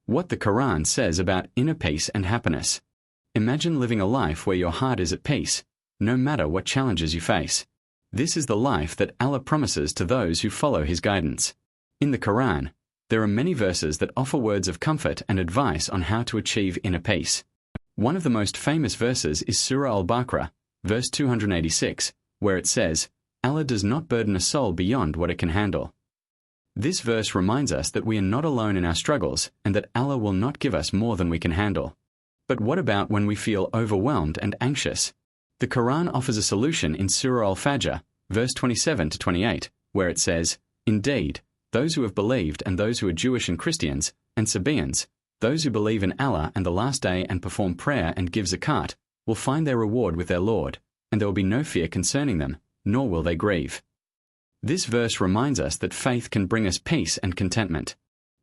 What the Qur'an says about inner peace and happiness. Imagine living a life where your heart is at peace, no matter what challenges you face. This is the life that Allah promises to those who follow His guidance. In the Qur'an, there are many verses that offer words of comfort and advice on how to achieve inner peace. One of the most famous verses is Surah Al-Baqarah, verse 286, where it says, Allah does not burden a soul beyond what it can handle. This verse reminds us that we are not alone in our struggles and that Allah will not give us more than we can handle. But what about when we feel overwhelmed and anxious? The Qur'an offers a solution in Surah Al-Fajr, verse 27 to 28, where it says, Indeed, those who have believed and those who are Jewish and Christians, and Sabaeans, those who believe in Allah and the Last Day and perform prayer and give zakat, will find their reward with their Lord, and there will be no fear concerning them, nor will they grieve. This verse reminds us that faith can bring us peace and contentment.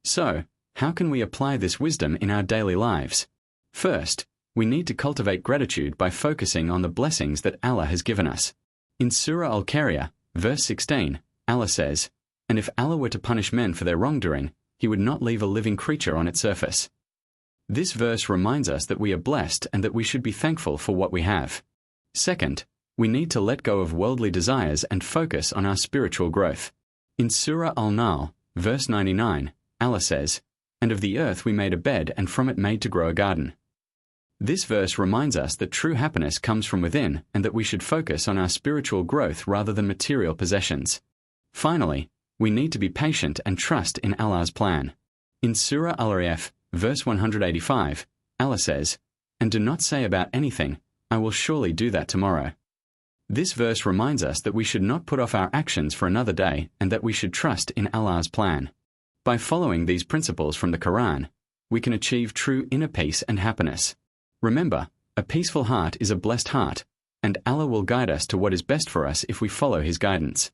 So, how can we apply this wisdom in our daily lives? First, we need to cultivate gratitude by focusing on the blessings that Allah has given us. In Surah Al-Qari'ah, verse 16, Allah says, And if Allah were to punish men for their wrongdoing, He would not leave a living creature on its surface. This verse reminds us that we are blessed and that we should be thankful for what we have. Second, we need to let go of worldly desires and focus on our spiritual growth. In Surah Al-Nahl, verse 99, Allah says, And of the earth we made a bed and from it made to grow a garden. This verse reminds us that true happiness comes from within and that we should focus on our spiritual growth rather than material possessions. Finally, we need to be patient and trust in Allah's plan. In Surah Al-Araf, verse 185, Allah says, And do not say about anything, I will surely do that tomorrow. This verse reminds us that we should not put off our actions for another day and that we should trust in Allah's plan. By following these principles from the Qur'an, we can achieve true inner peace and happiness. Remember, a peaceful heart is a blessed heart, and Allah will guide us to what is best for us if we follow His guidance.